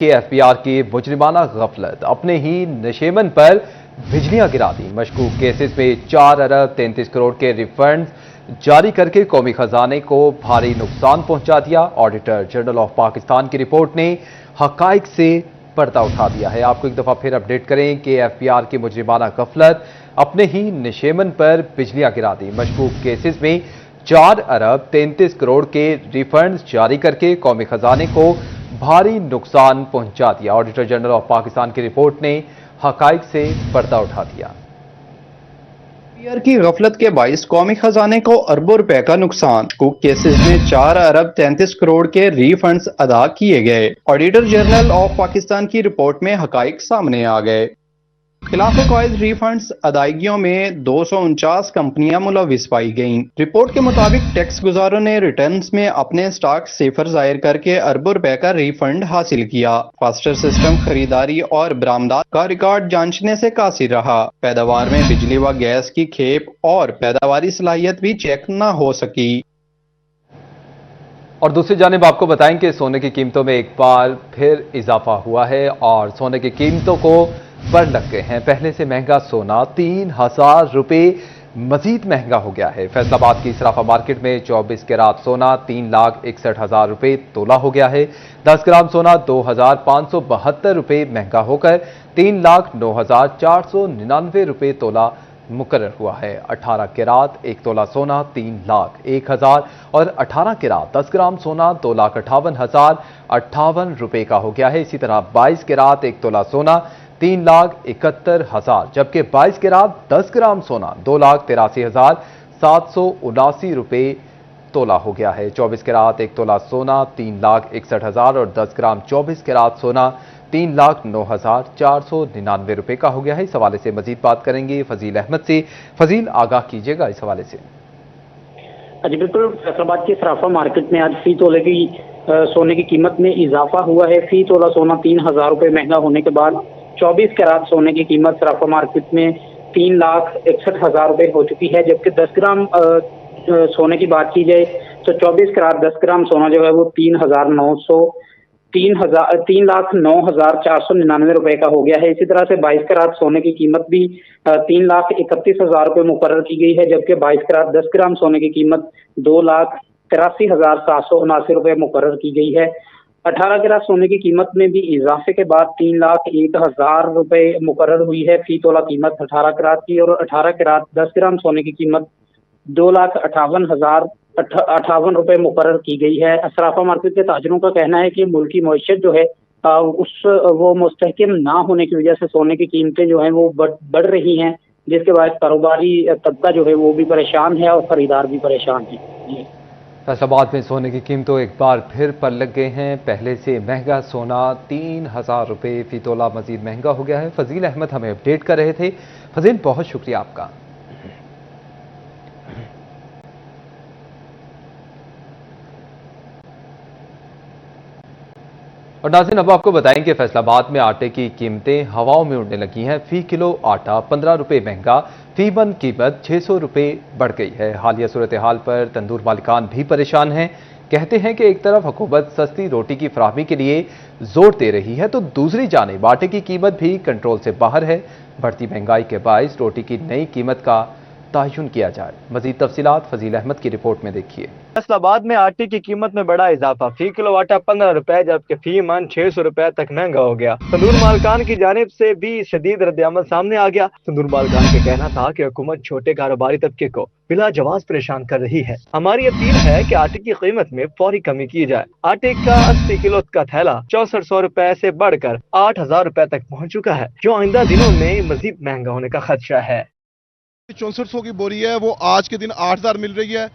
के एफबीआर की मुजरिमाना गफलत अपने ही नशेमन पर बिजलियां गिरा दी। मशकूक केसेस में 4 अरब 33 करोड़ के रिफंड जारी करके कौमी खजाने को भारी नुकसान पहुंचा दिया। ऑडिटर जनरल ऑफ पाकिस्तान की रिपोर्ट ने हकाइक से पर्दा उठा दिया है। आपको एक दफा फिर अपडेट करें कि एफबीआर की मुजरिमाना गफलत अपने ही नशेमन पर बिजलियां गिरा दी। मशकूक केसेस में 4 अरब 33 करोड़ के रिफंड जारी करके कौमी खजाने को भारी नुकसान पहुंचा दिया। ऑडिटर जनरल ऑफ पाकिस्तान की रिपोर्ट ने हकाइक से पर्दा उठा दिया। एफबीआर की गफलत के बाइस कौमी खजाने को अरबों रुपए का नुकसान। कुक केसेस में 4 अरब 33 करोड़ के रीफंड्स अदा किए गए। ऑडिटर जनरल ऑफ पाकिस्तान की रिपोर्ट में हकाइक सामने आ गए। खिलाफ कायद रिफंड्स अदायगियों में 249 कंपनियां मुलविस पाई गईं। रिपोर्ट के मुताबिक टैक्स गुजारों ने रिटर्न्स में अपने स्टॉक सिफर जाहिर करके अरबों रुपए का रिफंड हासिल किया। फास्टर सिस्टम खरीदारी और बरामदात का रिकॉर्ड जांचने से कासिर रहा। पैदावार में बिजली व गैस की खेप और पैदावारी सलाहियत भी चेक न हो सकी। और दूसरी जानिब आपको बताएं कि सोने की कीमतों में एक बार फिर इजाफा हुआ है और सोने की कीमतों को बढ़ लग गए हैं। पहले से महंगा सोना 3,000 रुपए मजीद महंगा हो गया है। फैसलाबाद की सराफा मार्केट में 24 कैरात सोना 3,61,000 रुपए तोला हो गया है। 10 ग्राम सोना 2,572 रुपए महंगा होकर 3,09,499 रुपए तोला मुकर्रर हुआ है। 18 कैरात 1 तोला सोना 3,01,000 और 18 कैरात 10 ग्राम सोना 2,58,058 रुपए का हो गया है। इसी तरह 22 कैरात 1 तोला सोना 3,71,000 जबकि 22 कैरात 10 ग्राम सोना 2,83,779 रुपए तोला हो गया है। 24 कैरात 1 तोला सोना 3,61,000 और 10 ग्राम 24 कैरात सोना 3,09,499 रुपए का हो गया है। इस हवाले से मजीद बात करेंगे फजील अहमद से। फजील, आगाह कीजिएगा इस हवाले से। जी बिल्कुल, फैसलाबाद की सराफा मार्केट में आज फी तोले की सोने की कीमत में इजाफा हुआ है। फी तोला सोना 3,000 रुपए महंगा होने के बाद 24 कैरात सोने की कीमत सराफा मार्केट में 3,61,000 रुपए हो चुकी है। जबकि 10 ग्राम सोने की बात की जाए तो 24 कैरात 10 ग्राम सोना जो है वो 3,09,499 रुपए का हो गया है। इसी तरह से 22 कैरात सोने की कीमत भी 3,31,000 रुपए मुकर्रर की गई है। जबकि 22 कैरात 10 ग्राम सोने की कीमत 2,83,779 रुपए मुकर्रर की गई है। 18 कैरात सोने की कीमत में भी इजाफे के बाद 3,01,000 रुपए मुकर्रर हुई है फी तोला कीमत 18 कैरात की। और 18 कैरात 10 ग्राम सोने की कीमत 2,58,058 रुपए मुकर्रर की गई है। सराफा मार्केट के ताजरों का कहना है कि मुल्की मईशत जो है वो मुस्तहकम ना होने की वजह से सोने की कीमतें जो हैं वो बढ़ रही हैं, जिसके बाद कारोबारी तबका जो है वो भी परेशान है और खरीदार भी परेशान है। जी, फैसलाबाद में सोने की कीमतों एक बार फिर पर लग गए हैं। पहले से महंगा सोना 3,000 रुपए फी तोला मजीद महंगा हो गया है। फजील अहमद हमें अपडेट कर रहे थे। फजील, बहुत शुक्रिया आपका। और नाज़रीन, अब आपको बताएं कि फैसलाबाद में आटे की कीमतें हवाओं में उड़ने लगी हैं। फी किलो आटा 15 रुपए महंगा, फी बन कीमत 600 रुपए बढ़ गई है। हालिया सूरत हाल पर तंदूर मालिकान भी परेशान हैं। कहते हैं कि एक तरफ हुकूमत सस्ती रोटी की फराहमी के लिए जोर दे रही है तो दूसरी जानिब आटे की कीमत भी कंट्रोल से बाहर है। बढ़ती महंगाई के बायस रोटी की नई कीमत का तयन किया जाए। मजीद तफसीलात फजील अहमद की रिपोर्ट में देखिए। फैसलाबाद में आटे की कीमत में बड़ा इजाफा, फी किलो आटा 15 रुपए जबकि फी मन 600 रुपए तक महंगा हो गया। तंदूर मालकान की जानिब से भी शदीद रद्द-ए-अमल सामने आ गया। तंदूर मालकान का कहना था कि हुकूमत छोटे कारोबारी तबके को बिला जवाब परेशान कर रही है। हमारी अपील है कि आटे की कीमत में फौरी कमी की जाए। आटे का 80 किलो का थैला 6400 रुपए से बढ़कर 8,000 रुपए तक पहुँच चुका है, जो आइंदा दिनों में मजीद महंगा होने का खदशा है। 6400 की बोरी है वो आज के दिन 8,000 मिल रही है।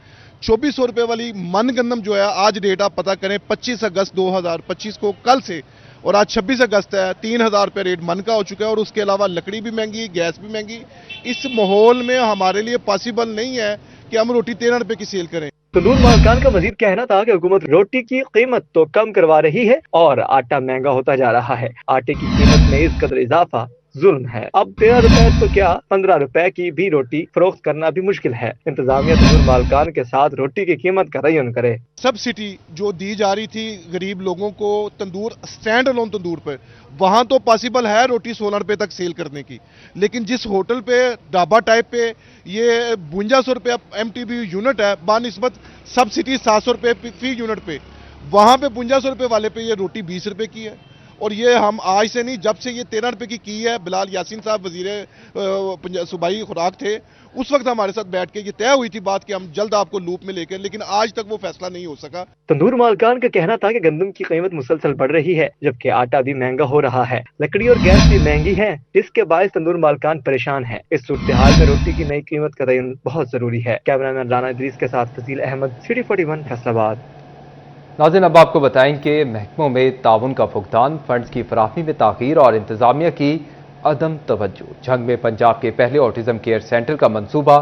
2400 रुपए वाली मन गंदम जो है आज रेट आप पता करें 25 अगस्त 2025 को कल से, और आज 26 अगस्त है, 3,000 रुपये रेट मन का हो चुका है। और उसके अलावा लकड़ी भी महंगी, गैस भी महंगी। इस माहौल में हमारे लिए पॉसिबल नहीं है कि हम रोटी 13 रुपए की सेल करें। तंदूर मालकान का मजीद कहना था कि हुकूमत रोटी की कीमत तो कम करवा रही है और आटा महंगा होता जा रहा है। आटे की कीमत में इस कदर इजाफा जुल्म है। अब 13 रुपए तो क्या 15 रुपए की भी रोटी फरोख्त करना भी मुश्किल है। इंतजामिया तंदूर मालकान के साथ रोटी की कीमत का तयन करे। सब्सिडी जो दी जा रही थी गरीब लोगों को तंदूर, स्टैंड अलोन तंदूर पर, वहां तो पॉसिबल है रोटी 16 रुपए तक सेल करने की, लेकिन जिस होटल पे ढाबा टाइप पे ये 5200 रुपया MTB यूनिट है, बानिस्बत सब्सिडी 700 रुपये फी यूनिट पे, वहां पे 5200 रुपये वाले पे ये रोटी 20 रुपए की है। और ये हम आज से नहीं, जब से ये 13 रुपए की है, बिलाल यासीन साहब वजीर सूबाई खुराक थे, उस वक्त हमारे साथ बैठ के ये तय हुई थी बात कि हम जल्द आपको लूप में लेकर, लेकिन आज तक वो फैसला नहीं हो सका। तंदूर मालकान का कहना था कि गंदम की कीमत मुसलसल बढ़ रही है, जबकि आटा भी महंगा हो रहा है, लकड़ी और गैस भी महंगी है, जिसके बायस तंदूर मालकान परेशान है। इस सूरत हाल में रोटी की नई कीमत का तयन बहुत जरूरी है। कैमरामैन राना इदरीस के साथ फजील अहमद, सिटी 41 फैसलाबाद। नाज़रीन, अब आपको बताएं कि महकमों में ताउन का फुकदान, फंड्स की फराहमी में ताख़ीर और इंतजामिया की अदम तवज्जो। झंग में पंजाब के पहले ऑटिज्म केयर सेंटर का मंसूबा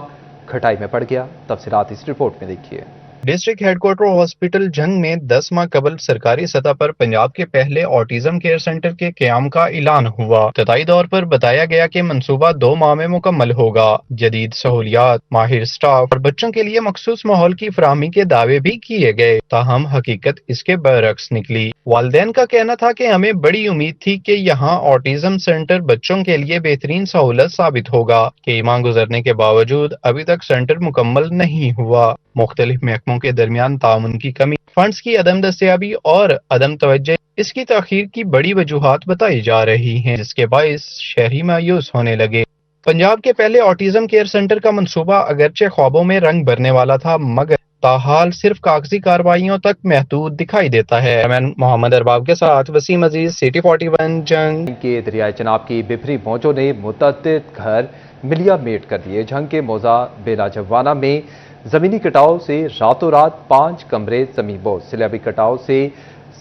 खटाई में पड़ गया। तफसीलात इस रिपोर्ट में देखिए। डिस्ट्रिक्ट हेडक्वार्टर हॉस्पिटल जंग में 10 माह कबल सरकारी सतह पर पंजाब के पहले ऑटिज्म केयर सेंटर के क़याम का ऐलान हुआ। इब्तदाई दौर पर बताया गया कि मंसूबा 2 माह में मुकम्मल होगा। जदीद सहूलियात, माहिर स्टाफ और बच्चों के लिए मखसूस माहौल की फराहमी के दावे भी किए गए, ताहम हकीकत इसके बरअक्स निकली। वालिदैन का कहना था कि हमें बड़ी उम्मीद थी कि यहाँ ऑटिज्म सेंटर बच्चों के लिए बेहतरीन सहूलत साबित होगा, कि माह गुजरने के बावजूद अभी तक सेंटर मुकम्मल नहीं हुआ। मुख्तलिफ महकमों के दरमियान ताउन की कमी, फंड्स की अदम दस्तयाबी और अदम तवज्जो इसकी ताखीर की बड़ी वजूहात बताई जा रही हैं, जिसके बायस शहरी मायूस होने लगे। पंजाब के पहले ऑटिज्म केयर सेंटर का मंसूबा अगरचे ख्वाबों में रंग भरने वाला था, मगर ताहाल सिर्फ कागजी कार्रवाइयों तक महदूद दिखाई देता है। मैं मोहम्मद अरबाब के साथ वसीम अजीज, सिटी 41 जंग। के दरियाए चनाब की बिफरी मौजों ने मुतअद्दिद घर मिलिया मेट कर दिए। झंग के मौजा बेला जवाना में जमीनी कटाव से रातों रात 5 कमरे जमींबोज, सैलाबी कटाव से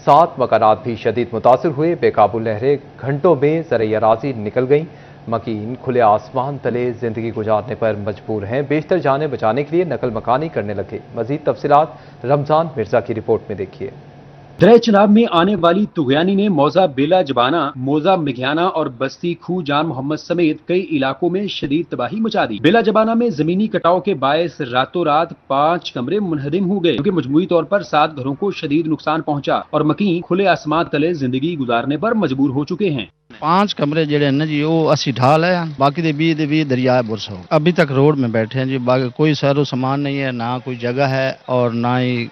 7 मकानात भी शदीद मुतासिर हुए। बेकाबू लहरें घंटों में ज़रई अराज़ी निकल गईं। मकीन खुले आसमान तले जिंदगी गुजारने पर मजबूर हैं। बेशतर जाने बचाने के लिए नकल मकानी करने लगे। मजीद तफसीलात रमजान मिर्जा की रिपोर्ट में देखिए। दरिया चनाब में आने वाली तुगयानी ने मौजा बेला जबाना, मौजा मिघियाना और बस्ती खू जान मोहम्मद समेत कई इलाकों में शदीद तबाही मचा दी। बेला जबाना में जमीनी कटाव के बायस रातों रात 5 कमरे मुनहदिम हो गए, क्योंकि मजमूई तौर पर 7 घरों को शदीद नुकसान पहुंचा और मकीन खुले आसमान तले जिंदगी गुजारने पर मजबूर हो चुके हैं। 5 कमरे जेड़े न जी वो असी ढाल है, बाकी दे 20 दरिया बुरस हो। अभी तक रोड में बैठे हैं जी, बाकी कोई सैरो सामान नहीं है, ना कोई जगह है और ना ही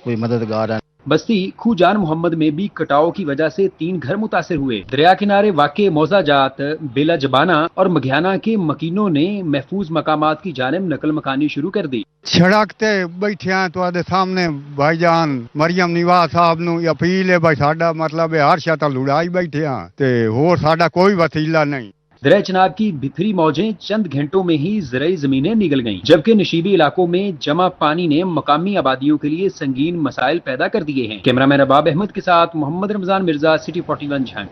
कोई मददगार है। बस्ती खूजान मोहम्मद में भी कटाव की वजह से 3 घर मुतासिर हुए। दरिया किनारे वाक़े मौजाजात बेला जबाना और मघियाना के मकीनों ने महफूज मकामात की जानिब नकल मकानी शुरू कर दी। सड़कते बैठे तो सामने भाईजान मरियम निवास साहब नूं अपील है भाई साडा मतलब हर शा लुड़ाई बैठे ते होर साडा कोई वसीला नहीं। दरिया चनाब की बिखरी मौजें चंद घंटों में ही ज़रई ज़मीनें निगल गईं, जबकि नशीबी इलाकों में जमा पानी ने मकामी आबादियों के लिए संगीन मसाइल पैदा कर दिए हैं। कैमरामैन अरबाब अहमद के साथ मोहम्मद रमजान मिर्जा, सिटी 41 झंग।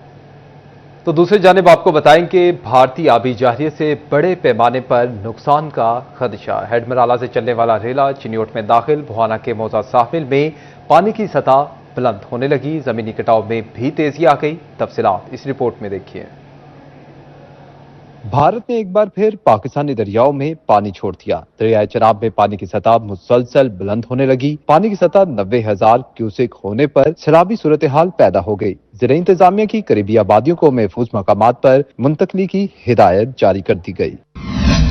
तो दूसरी जानिब आपको बताएं कि भारतीय आबी जाहिरिये से बड़े पैमाने पर नुकसान का खदशा। हेडमराला से चलने वाला रेला चिन्योट में दाखिल, भुआना के मौजा साहिल में पानी की सतह बुलंद होने लगी। जमीनी कटाव में भी तेजी आ गई। तफसीलात इस रिपोर्ट में देखिए। भारत ने एक बार फिर पाकिस्तानी दरियाओं में पानी छोड़ दिया। दरियाए चनाब में पानी की सतह मुसलसल बुलंद होने लगी। पानी की सतह 90,000 क्यूसेक होने पर सैलाबी सूरत हाल पैदा हो गई। ज़िला इंतजामिया की करीबी आबादियों को महफूज मकामात पर मुंतकली की हिदायत जारी कर दी गई।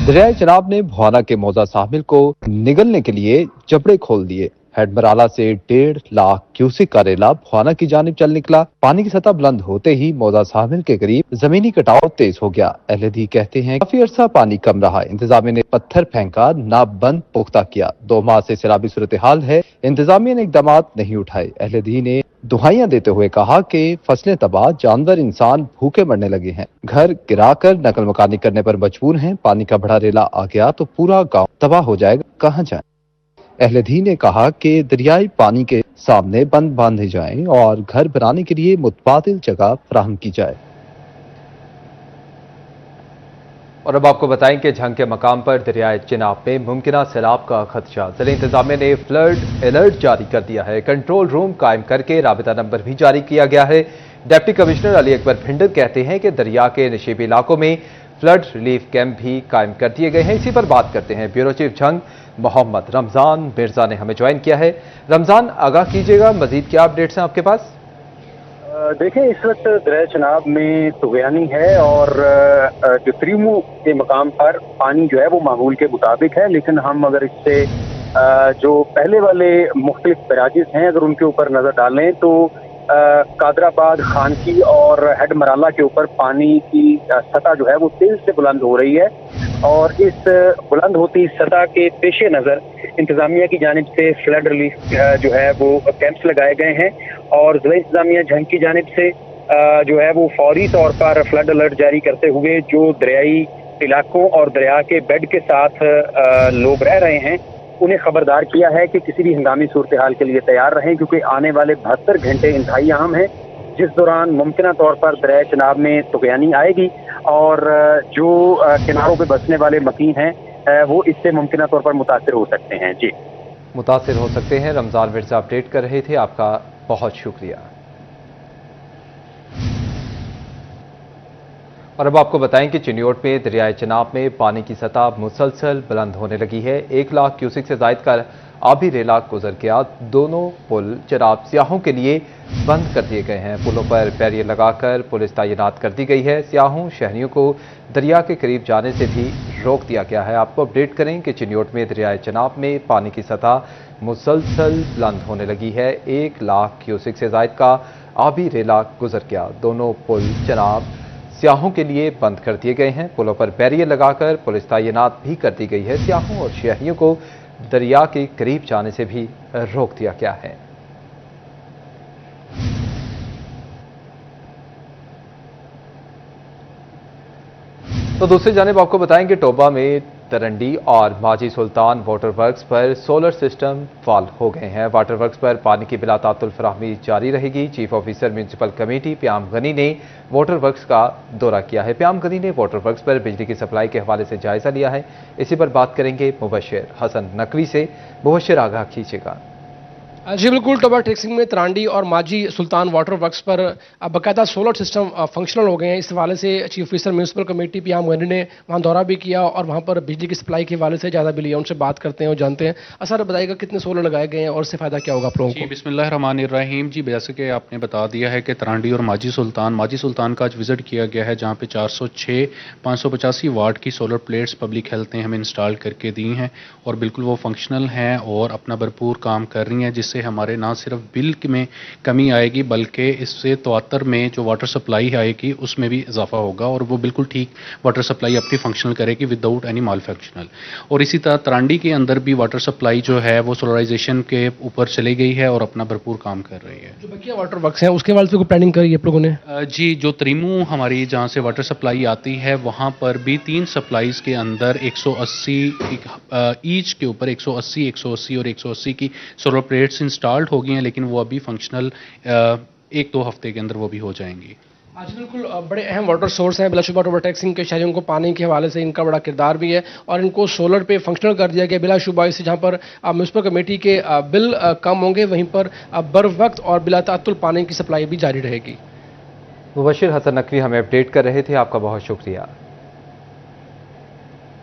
दरियाए चनाब ने भुआना के मौजा साहिल को निगलने के लिए जबड़े खोल दिए। हेडमराला से 1.5 लाख क्यूसेक का रेला भुआना की जानिब चल निकला। पानी की सतह बुलंद होते ही मौजा साहिल के करीब जमीनी कटाव तेज हो गया। अहलदी कहते हैं काफी अरसा पानी कम रहा। इंतजामिया ने पत्थर फेंका, नाबंद पुख्ता किया। 2 माह से सैलाबी सूरत हाल है, इंतजामिया ने इकदाम नहीं उठाए। अहलदी ने दुहाइयां देते हुए कहा कि फसलें तबाह, जानवर इंसान भूखे मरने लगे हैं, घर गिराकर नकल मकानी करने पर मजबूर हैं। पानी का बड़ा रेला आ गया तो पूरा गांव तबाह हो जाएगा, कहां जाएं। अहलदी ने कहा कि दरियाई पानी के सामने बंद बांधे जाएं और घर बनाने के लिए मुतबादिल जगह फराहम की जाए। और अब आपको बताएं कि झंग के मकाम पर दरियाए चिनाब में मुमकिना सैलाब का खदशा। जिला इंतजामिया ने फ्लड अलर्ट जारी कर दिया है। कंट्रोल रूम कायम करके राबिता नंबर भी जारी किया गया है। डिप्टी कमिश्नर अली अकबर भिंडर कहते हैं कि दरिया के नशीबी इलाकों में फ्लड रिलीफ कैंप भी कायम कर दिए गए हैं। इसी पर बात करते हैं ब्यूरो चीफ जंग मोहम्मद रमजान मिर्जा ने हमें ज्वाइन किया है। रमजान, आगाह कीजिएगा, मजीद क्या अपडेट्स हैं आपके पास? देखें, इस वक्त दरिया चनाब में तुगयानी है और जो त्रिमू के मकाम पर पानी जो है वो मामूल के मुताबिक है, लेकिन हम अगर इससे जो पहले वाले मुख्तलिफ बराजिज हैं अगर उनके ऊपर नजर डालें तो कादराबाद, खानकी और हेड मराला के ऊपर पानी की सतह जो है वो तेज से बुलंद हो रही है और इस बुलंद होती सतह के पेश नज़र इंतजामिया की जानिब से फ्लड रिलीफ जो है वो कैंप्स लगाए गए हैं और जिला इंतजामिया झंग की जानिब से जो है वो फौरी तौर पर फ्लड अलर्ट जारी करते हुए जो दरियाई इलाकों और दरिया के बेड के साथ लोग रह रहे हैं उन्हें खबरदार किया है कि किसी भी हंगामी सूरत हाल के लिए तैयार रहें, क्योंकि आने वाले 72 घंटे इंतहाई अहम हैं, जिस दौरान मुमकिन तौर पर दरिया चनाब में तुगयानी आएगी और जो किनारों पे बसने वाले मकीन हैं वो इससे मुमकिन तौर पर मुतासिर हो सकते हैं। जी, मुतासिर हो सकते हैं। रमजान मिर्जा अपडेट कर रहे थे, आपका बहुत शुक्रिया। और अब आपको बताएं कि चिन्योट में दरियाए चनाब में पानी की सतह मुसलसल बुलंद होने लगी है। 1 लाख क्यूसिक से जायद का आबी रेला गुजर गया। दोनों पुल चराब सियाहों के लिए बंद कर दिए गए हैं। पुलों पर बैरियर लगाकर पुलिस तैनात कर दी गई है। सियाहों शहरियों को दरिया के करीब जाने से भी रोक दिया गया है। आपको अपडेट करें कि चिन्योट में दरियाए चनाब में पानी की सतह मुसलसल बुलंद होने लगी है। 1 लाख क्यूसिक से जायद का आबी रेला गुजर गया। दोनों पुल चनाब सियाहों के लिए बंद कर दिए गए हैं। पुलों पर बैरियर लगाकर पुलिस तैनात भी कर दी गई है। सियाहों और शहरियों को दरिया के करीब जाने से भी रोक दिया गया है। तो दूसरी जानिब आपको बताएं कि टोबा में तरंडी और माजी सुल्तान वाटर वर्क्स पर सोलर सिस्टम फॉल हो गए हैं। वाटर वर्क्स पर पानी की बिला तातुल फराहमी जारी रहेगी। Chief officer municipal committee Payam Ghani ने वाटर वर्क्स का दौरा किया है। प्याम गनी ने वाटर वर्क्स पर बिजली की सप्लाई के हवाले से जायजा लिया है। इसी पर बात करेंगे मुबशिर हसन नकवी से। मुबशिर, आगाह कीजिएगा। जी बिल्कुल, टोबा टेक्सिंग में तरांडी और माजी सुल्तान वाटर वर्क्स पर बाकायदा सोलर सिस्टम फंक्शनल हो गए हैं। इस हवाले से chief officer municipal committee PM Gani ने वहां दौरा भी किया और वहां पर बिजली की सप्लाई के हवाले से जायजा भी लिया। उनसे बात करते हैं और जानते हैं। सर बताइएगा कितने सोलर लगाए गए हैं और इससे फायदा क्या होगा आप लोगों को? बिस्मिल्लाहिर्रहमानिर्रहीम। जी, जैसे कि आपने बता दिया है कि तरांडी और माजी सुल्तान का आज विजिट किया गया है, जहाँ पे 406 585 वाट की सोलर प्लेट्स पब्लिक हेल्थ ने हमें इंस्टॉल करके दी हैं और बिल्कुल वो फंक्शनल हैं और अपना भरपूर काम कर रही हैं, जिससे हमारे ना सिर्फ बिल में कमी आएगी बल्कि इससे तवातर में जो वाटर सप्लाई आएगी उसमें भी इजाफा होगा और वो बिल्कुल ठीक वाटर सप्लाई अपनी फंक्शनल करेगी विदाउट एनी माल फंक्शनल। और इसी तरह तरांडी के अंदर भी वाटर सप्लाई जो है वो सोलराइजेशन के ऊपर चली गई है और अपना भरपूर काम कर रही है। जो बकिया वाटर वर्क्स हैं उसके वाले से कोई प्लानिंग करी है आप लोगों ने? जी, जो त्रिमू हमारी जहाँ से वाटर सप्लाई आती है वहाँ पर भी 3 सप्लाईज के अंदर 180 ईच के ऊपर 180 और 180 की सोलर प्लेट्स इंस्टॉल्ड हो गई हैं, लेकिन वो अभी फंक्शनल 1-2 हफ्ते के अंदर वो भी हो जाएंगी। आज बिल्कुल बड़े अहम वाटर सोर्स हैं बिलाशुबा टोबा टेक्सिंग के शहरियों को पानी के हवाले से इनका बड़ा किरदार भी है और इनको सोलर पे फंक्शनल कर दिया गया बिलाशुबा। इससे जहाँ पर म्यूनसिपल कमेटी के बिल कम होंगे वहीं पर बर वक्त और बिला तातुल पानी की सप्लाई भी जारी रहेगी। मुबशिर हसन नकवी हमें अपडेट कर रहे थे, आपका बहुत शुक्रिया।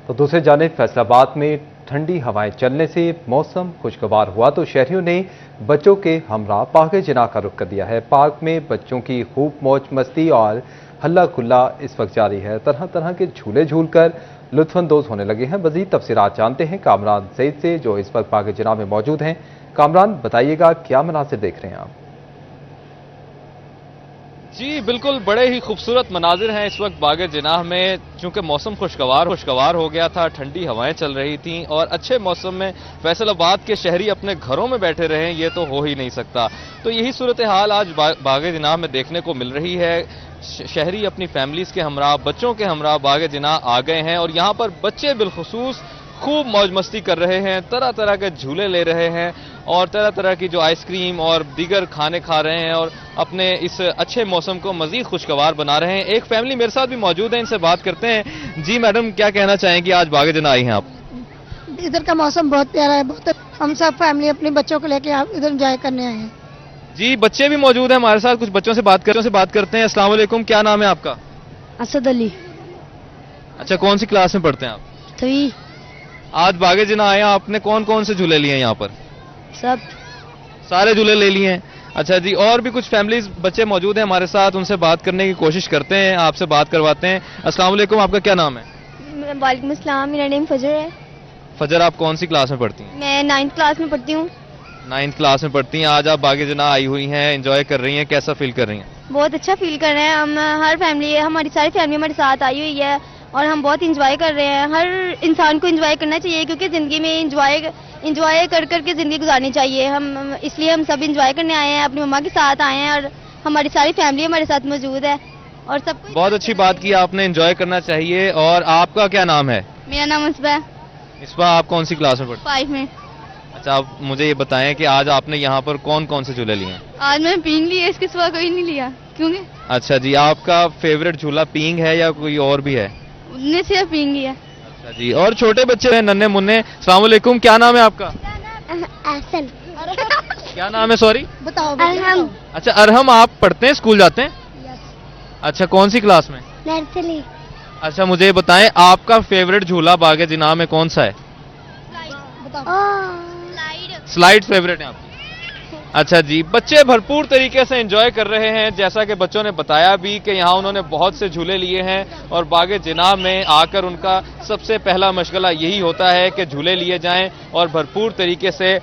तो दूसरी जानिब फैसलाबाद में ठंडी हवाएं चलने से मौसम खुशगवार हुआ तो शहरियों ने बच्चों के हमरा पार्क जिना का रुख कर दिया है। पार्क में बच्चों की खूब मौज मस्ती और हल्ला गुल्ला इस वक्त जारी है। तरह तरह के झूले झूलकर लुत्फानंदोज होने लगे हैं। मजीद तफसीरात जानते हैं कामरान सईद से, जो इस वक्त पार्क जिना में मौजूद हैं। कामरान, बताइएगा क्या मनासिर देख रहे हैं आप? जी बिल्कुल, बड़े ही खूबसूरत मनाजिर हैं इस वक्त बाग जिनाह में। चूंकि मौसम खुशगवार हो गया था, ठंडी हवाएं चल रही थीं और अच्छे मौसम में फैसलाबाद के शहरी अपने घरों में बैठे रहें, ये तो हो ही नहीं सकता। तो यही सूरत हाल आज बाग जिनाह में देखने को मिल रही है। शहरी अपनी फैमिलीज के हमरा, बच्चों के हमरा बाग जिनाह आ गए हैं और यहाँ पर बच्चे बिलखुसूस खूब मौज मस्ती कर रहे हैं, तरह तरह के झूले ले रहे हैं और तरह तरह की जो आइसक्रीम और दीगर खाने खा रहे हैं और अपने इस अच्छे मौसम को मजीद खुशगवार बना रहे हैं। एक फैमिली मेरे साथ भी मौजूद है, इनसे बात करते हैं। जी मैडम, क्या कहना चाहेंगी, आज बाग जिनाह आई हैं आप? इधर का मौसम बहुत प्यारा है, बहुत हम सब फैमिली अपने बच्चों को लेके इधर एंजॉय करने आए हैं। जी बच्चे भी मौजूद हैं हमारे साथ, कुछ बच्चों से बात करते हैं। अस्सलाम वालेकुम, क्या नाम है आपका? असद अली। अच्छा, कौन सी क्लास में पढ़ते हैं आप? 3। आज बागे जिना आए हैं, आपने कौन कौन से झूले लिए हैं यहाँ पर? सब। सारे झूले ले लिए हैं। अच्छा जी, और भी कुछ फैमिलीज बच्चे मौजूद हैं हमारे साथ, उनसे बात करने की कोशिश करते हैं, आपसे बात करवाते हैं। अस्सलाम वालेकुम, आपका क्या नाम है? वालेकुम अस्सलाम, मेरा नेम फजर है। फजर, आप कौन सी क्लास में पढ़ती हैं? मैं 9th क्लास में पढ़ती हूँ। 9th क्लास में पढ़ती हैं। आज आप बागे जिना आई हुई हैं, एंजॉय कर रही हैं, कैसा फील कर रही हैं? बहुत अच्छा फील कर रहे हैं हम। हमारी सारी फैमिली हमारे साथ आई हुई है और हम बहुत इंजॉय कर रहे हैं। हर इंसान को इंजॉय करना चाहिए क्योंकि ज़िंदगी में इंजॉय कर के ज़िंदगी गुजारनी चाहिए। इसलिए हम सब इंजॉय करने आए हैं, अपनी मम्मा के साथ आए हैं और हमारी सारी फैमिली हमारे साथ मौजूद है और सब। बहुत अच्छी बात की आपने, एंजॉय करना चाहिए। और आपका क्या नाम है? मेरा नाम उसबा है। इस बार आप कौन सी क्लास में पढ़ते हैं? 5 में। अच्छा, आप मुझे ये बताएं कि आज आपने यहाँ पर कौन कौन से झूले लिए हैं? आज मैं पींग लिया, इसके सिवा कोई नहीं लिया। क्योंकि अच्छा जी, आपका फेवरेट झूला पींग है या कोई और भी है? उनने सिर्फ पींग लिया। अच्छा जी, और छोटे बच्चे हैं नन्हे मुन्ने। अस्सलाम वालेकुम, क्या नाम है आपका? एहसन। क्या नाम है? सॉरी, बताओ। अरहम। अच्छा अरहम, आप पढ़ते हैं, स्कूल जाते हैं? अच्छा, कौन सी क्लास में? नर्सरी। अच्छा, मुझे ये बताएं आपका फेवरेट झूला बागे जिना में कौन सा है? स्लाइड फेवरेट है आपकी? अच्छा जी, बच्चे भरपूर तरीके से एंजॉय कर रहे हैं, जैसा कि बच्चों ने बताया भी कि यहाँ उन्होंने बहुत से झूले लिए हैं और बागे जिना में आकर उनका सबसे पहला मशगला यही होता है कि झूले लिए जाएं और भरपूर तरीके से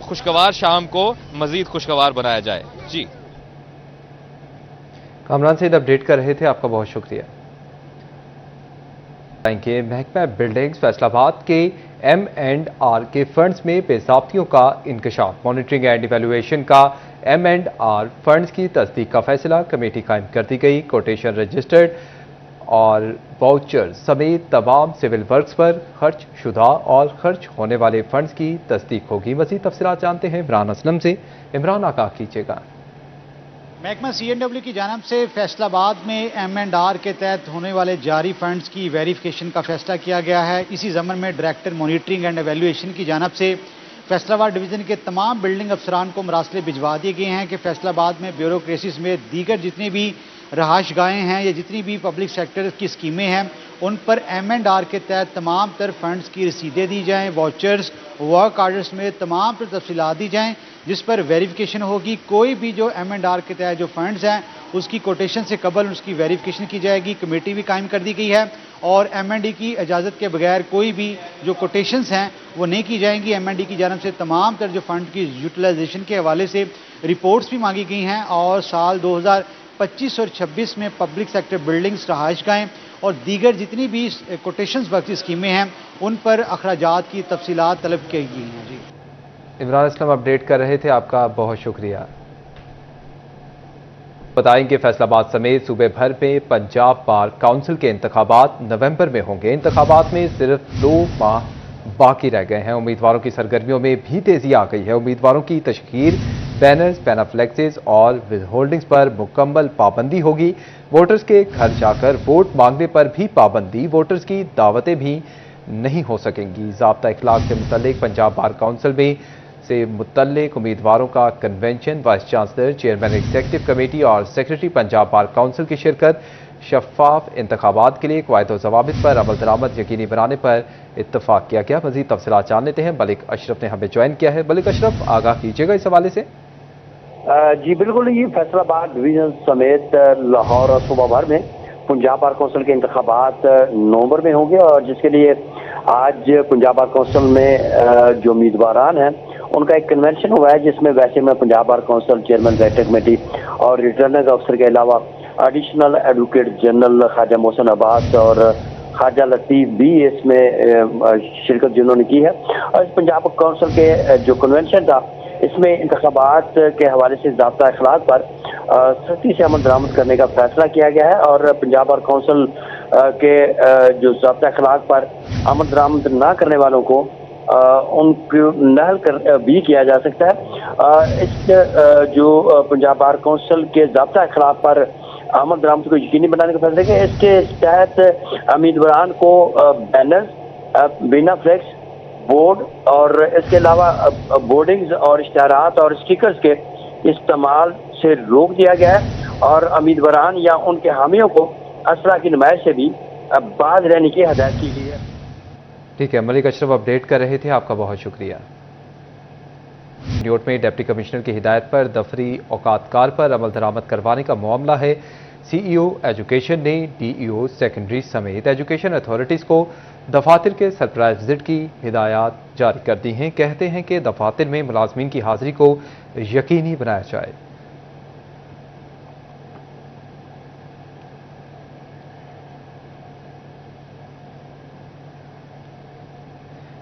खुशगवार शाम को मजीद खुशगवार बनाया जाए। जी, कामरान सईद अपडेट कर रहे थे, आपका बहुत शुक्रिया। महकमा बिल्डिंग्स फैसलाबाद के M&R के फंड्स में बेज़ाब्तियों का इंकशाफ। मॉनिटरिंग एंड इवैल्यूएशन का M&R फंड्स की तस्दीक का फैसला, कमेटी कायम कर दी गई। कोटेशन रजिस्टर्ड और वाउचर समेत तमाम सिविल वर्क्स पर खर्च शुदा और खर्च होने वाले फंड्स की तस्दीक होगी। मज़ीद तफसीलात जानते हैं इमरान असलम से। इमरान, आगाह कीजिएगा। महकमा C&W की जानिब से फैसलाबाद में M&R के तहत होने वाले जारी फंड्स की वेरिफिकेशन का फैसला किया गया है। इसी ज़मन में डायरेक्टर मॉनिटरिंग एंड एवेल्यूएशन की जानिब से फैसलाबाद डिवीज़न के तमाम बिल्डिंग अफसरान को मरासले भिजवा दिए गए हैं कि फैसलाबाद में ब्यूरोक्रेसी में दीगर जितनी भी रहाश गाहें हैं या जितनी भी पब्लिक सेक्टर की स्कीमें हैं उन पर M&R के तहत तमाम तर फंड्स की रसीदें दी जाएँ, वाउचर्स, वर्क आर्डर्स में तमाम तर तफसीलात दी जाएँ जिस पर वेरिफिकेशन होगी। कोई भी जो M&R के तहत जो फंड्स हैं उसकी कोटेशन से कबल उसकी वेरिफिकेशन की जाएगी। कमेटी भी कायम कर दी गई है और M&D की इजाज़त के बगैर कोई भी जो कोटेशंस हैं वो नहीं की जाएंगी। M&D की जानब से तमाम तर जो फंड की यूटिलाइजेशन के हवाले से रिपोर्ट्स भी मांगी गई हैं और साल 2025 और 26 में पब्लिक सेक्टर बिल्डिंग्स, रहायशगाहें और दीगर जितनी भी कोटेशंस वक्त स्कीमें हैं उन पर अखराजात की तफसीलात तलब की गई हैं। जी, इमरान असलम अपडेट कर रहे थे, आपका बहुत शुक्रिया। बताएंगे फैसलाबाद समेत सूबे भर में पंजाब बार काउंसिल के इंतखाबात नवंबर में होंगे। इंतखाबात में सिर्फ 2 माह बाकी रह गए हैं। उम्मीदवारों की सरगर्मियों में भी तेजी आ गई है। उम्मीदवारों की तशहीर, बैनर्स, पैनाफ्लेक्सेस और विदहोल्डिंग्स पर मुकम्मल पाबंदी होगी। वोटर्स के घर जाकर वोट मांगने पर भी पाबंदी। वोटर्स की दावतें भी नहीं हो सकेंगी। ज़ाब्ता इखलाक से मुतल्लिक पंजाब बार काउंसिल में से मुतल्लिक उम्मीदवारों का convention, vice chancellor, chairman executive committee और सेक्रेटरी पंजाब बार काउंसिल की शिरकत, शफाफ इंतखाबात के लिए क़वायद व ज़वाबित पर अमल दरामद यकीनी बनाने पर इत्तफाक किया गया। मज़ीद तफसीलात जान लेते हैं। मलिक अशरफ ने हमें ज्वाइन किया है। मलिक अशरफ, आगाह कीजिएगा इस हवाले से। जी बिल्कुल, ये फैसलाबाद डिवीजन समेत लाहौर और सूबा भर में पंजाब बार काउंसिल के इंतखाबात नवंबर में होंगे और जिसके लिए आज पंजाब बार काउंसिल में जो उम्मीदवारान हैं उनका एक कन्वेंशन हुआ है जिसमें वैसे में Punjab bar council chairman executive committee और रिटर्निंग अफसर के अलावा additional advocate general Khawaja Mohsin Abbas और ख्वाजा लतीफ भी इसमें शिरकत जिन्होंने की है। और इस पंजाब काउंसिल के जो कन्वेंशन था इसमें इंतखाबात के हवाले से ज़ाब्ता अखलाक पर सख्ती से अमल दरामद करने का फैसला किया गया है और पंजाब बार काउंसिल के जो ज़ाब्ता अखलाक पर अमल दरामद ना करने वालों को उनको नहल कर भी किया जा सकता है। इस जो पंजाब बार काउंसिल के ज़ाब्ता अखलाक पर अमल दरामद को यकीनी बनाने का फैसला किया। इसके तहत उम्मीदवारान को बैनर्स, बिना फ्लेक्स, बोर्ड और इसके अलावा बोर्डिंग्स और इश्तिहारात और स्टिकर्स के इस्तेमाल से रोक दिया गया है और उम्मीदवारान या उनके हामियों को असला की नुमाइश से भी बाज रहने की हदायत की गई है। ठीक है, मलिक अशरफ अपडेट कर रहे थे, आपका बहुत शुक्रिया। न्यूयॉर्क में डिप्टी कमिश्नर की हिदायत पर दफरी औकातकार पर अमल दरामद करवाने का मामला है। सीईओ एजुकेशन ने डीईओ सेकेंडरी समेत एजुकेशन अथॉरिटीज को दफातर के सरप्राइज विजिट की हिदायत जारी कर दी हैं। कहते हैं कि दफातर में मुलाजमीन की हाजिरी को यकीनी बनाया जाए।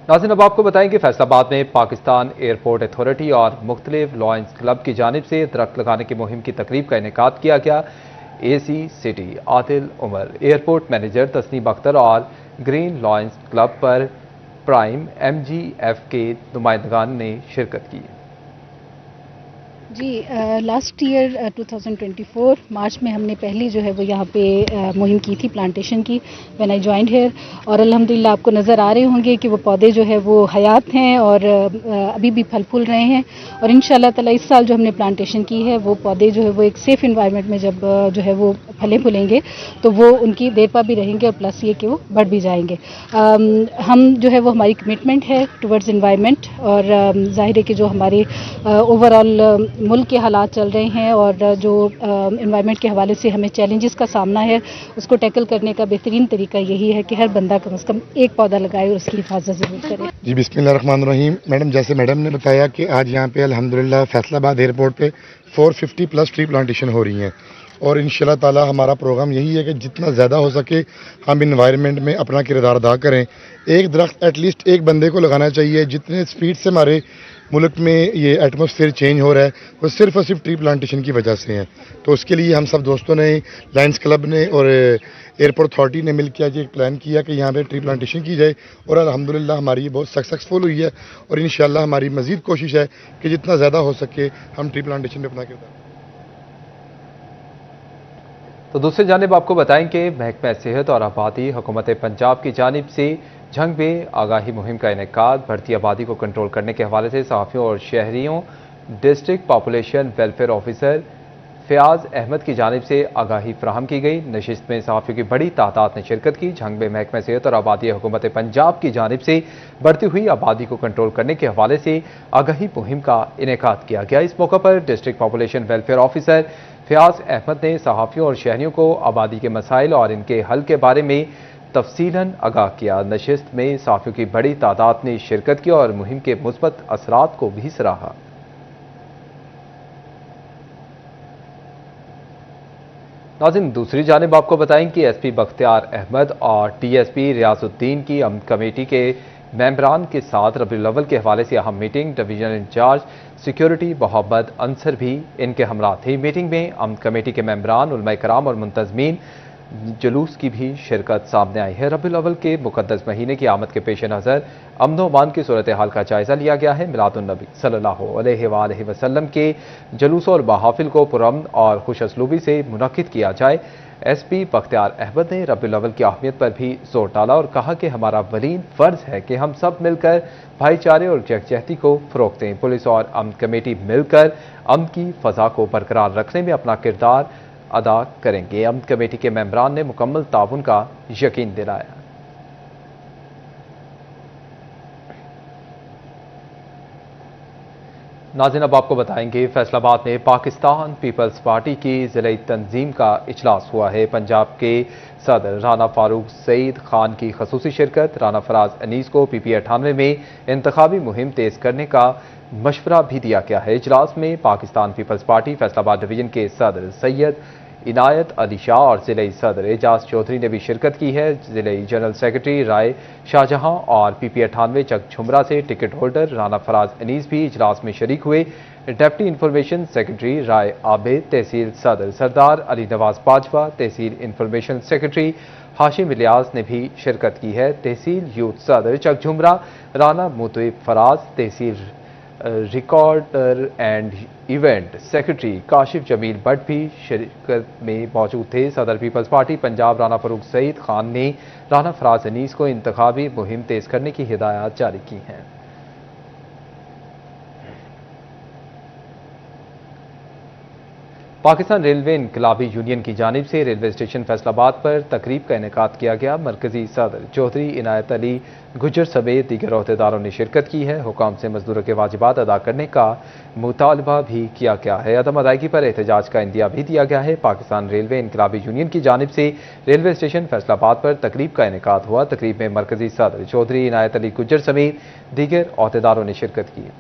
नाज़रीन, अब आपको बताएं कि फैसलाबाद में पाकिस्तान एयरपोर्ट अथॉरिटी और मुख्तलिफ लॉयंस क्लब की जानिब से दरख्त लगाने की मुहिम की तकरीब का इनेकाद किया गया। AC city Adil Umar, airport manager Tasneem Akhtar और ग्रीन लॉयंस क्लब पर प्राइम MGF के नुमाइंदगान ने शिरकत की। जी, लास्ट ईयर 2024 मार्च में हमने पहली जो है वो यहाँ पे मुहिम की थी प्लांटेशन की व्हेन आई जॉइंड हियर, और अल्हम्दुलिल्लाह आपको नज़र आ रहे होंगे कि वो पौधे जो है वो हयात हैं और अभी भी फल फूल रहे हैं। और इंशाल्लाह ताला इस साल जो हमने प्लांटेशन की है वो पौधे जो है वो एक सेफ़ इन्वायरमेंट में जब जो है वो फले फूलेंगे तो वो उनकी देरपा भी रहेंगे और प्लस ये कि वो बढ़ भी जाएंगे। हम जो है वो हमारी कमिटमेंट है टुवर्ड्स इन्वायरमेंट, और ज़ाहिर है कि जो हमारे ओवरऑल मुल्क के हालात चल रहे हैं और जो एनवायरनमेंट के हवाले से हमें चैलेंजेस का सामना है उसको टैकल करने का बेहतरीन तरीका यही है कि हर बंदा कम से कम एक पौधा लगाए और उसकी हिफाजत ज़रूर करे। जी, बिस्मिल्लाहिर्रहमानिर्रहीम। मैडम, जैसे मैडम ने बताया कि आज यहाँ पे अल्हम्दुलिल्लाह फैसलाबाद एयरपोर्ट पे 450 प्लस ट्री प्लांटेशन हो रही हैं और इंशाल्लाह ताला हमारा प्रोग्राम यही है कि जितना ज़्यादा हो सके हम इन्वायरमेंट में अपना किरदार अदा करें। एक दरख्त एटलीस्ट एक बंदे को लगाना चाहिए। जितने स्पीड से हमारे मुल्क में ये एटमॉस्फेयर चेंज हो रहा है वो सिर्फ और सिर्फ ट्री प्लांटेशन की वजह से है। तो उसके लिए हम सब दोस्तों ने, लायंस क्लब ने और एयरपोर्ट अथॉरिटी ने मिलकर आज एक प्लान किया कि यहाँ पे ट्री प्लांटेशन की जाए और अल्हम्दुलिल्लाह हमारी ये बहुत सक्सेसफुल हुई है और इंशाल्लाह हमारी मज़ीद कोशिश है कि जितना ज़्यादा हो सके हम ट्री प्लांटेशन में अपना किरदार। तो दूसरी जानिब आपको बताएं कि महकमा सेहत और आबादी हुकूमत पंजाब की जानिब से जंग में आगाही मुहिम का इनेकाद, बढ़ती आबादी को कंट्रोल करने के हवाले से सहाफ़ियों और शहरियों district population welfare officer Fayyaz Ahmad की जानिब से आगाही फराहम की गई। नशिस्त में सहाफ़ियों की बड़ी तादाद ने शिरकत की। जंग में महकमा सेहत और आबादी हुकूमत पंजाब की जानिब से बढ़ती हुई आबादी को कंट्रोल करने के हवाले से आगाही मुहिम का इनेकाद किया गया। इस मौके पर district population welfare officer Fayyaz Ahmad ने सहाफ़ियों और शहरियों को आबादी के मसाइल और इनके हल के बारे में तफसीलन आगाह किया। नशिस्त में सहाफ़ियों की बड़ी तादाद ने शिरकत की और मुहिम के मुस्बत असरात को भी सराहा। नाज़रीन, दूसरी जानिब आपको बताएं कि SP बख्तियार अहमद और TSP रियाजुद्दीन की अमन कमेटी के मेंबरान के साथ रबीउल अव्वल के हवाले से अहम meeting. Divisional incharge security Mohammad Ansar भी इनके हमरा थे। मीटिंग में अमन कमेटी के मेंबरान, उलमा कराम और मुंतजमीन जुलूस की भी शिरकत सामने आई है। रबीउल अव्वल के मुकद्दस महीने की आमद के पेश नज़र अमन व अमान की सूरत हाल का जायजा लिया गया है। मिलादुन नबी सल्लल्लाहु अलैहि वसल्लम के जुलूस और महाफिल को पुरअमन और खुशअस्लूबी से मुनक्किद किया जाए। SP बख्तियार अहमद ने रबीउल अव्वल की अहमियत पर भी जोर डाला और कहा कि हमारा वलीन फ़र्ज है कि हम सब मिलकर भाईचारे और यकजहती को फ़रोग़ दें। पुलिस और अमन कमेटी मिलकर अमन की फ़ज़ा को बरकरार रखने में अपना किरदार अदा करेंगे। अमन कमेटी के मेंबरान ने मुकम्मल ताउन का यकीन दिलाया। नाज़रीन, अब आपको बताएंगे फैसलाबाद में पाकिस्तान पीपल्स पार्टी की ज़िले तंजीम का इजलास हुआ है। पंजाब के सदर राना फारूक सईद खान की खसूसी शिरकत। राना फराज अनीस को PP 98 में इंतखाबी मुहिम तेज करने का मशवरा भी दिया गया है। इजलास में Pakistan Peoples Party Faisalabad division के सदर सैयद इनायत अली शाह और ज़िले सदर एजाज चौधरी ने भी शिरकत की है। ज़िले जनरल सेक्रेटरी राय शाहजहां और PP 98 चक झुमरा से टिकट होल्डर राना फराज अनीस भी इजलास में शरीक हुए। Deputy information secretary Rai Abid, तहसील सदर सरदार अली नवाज बाजवा, तहसील इंफॉर्मेशन सेक्रेटरी हाशिम इलियास ने भी शिरकत की है। तहसील यूथ सदर चक झुमरा राना मुतइब फराज, तहसील recorder and event secretary Kashif Jamil Bhatt भी शिरकत में मौजूद थे। सदर पीपल्स पार्टी पंजाब राना फरूक सईद खान ने राना फराज अनीस को इंतखाबी मुहिम तेज करने की हिदायत जारी की हैं। पाकिस्तान रेलवे इनकलाबी यूनियन की जानिब से रेलवे स्टेशन फैसलाबाद पर तकरीब का इनेकाद किया गया। मरकजी सदर चौधरी इनायत अली गुज्जर समेत दीगर अहदेदारों ने शिरकत की है। हुकाम से मजदूरों के वाजिबात अदा करने का मुतालबा भी किया गया है। अदम अदायगी पर एहतजाज का इंदिया भी दिया गया है। पाकिस्तान रेलवे इनकलाबी यूनियन की जानिब से रेलवे स्टेशन फैसलाबाद पर तकरीब का इनेकाद हुआ। तकरीब में मरकजी सदर चौधरी इनायत अली गुज्जर समेत दीगर अहदेदारों ने शिरकत की।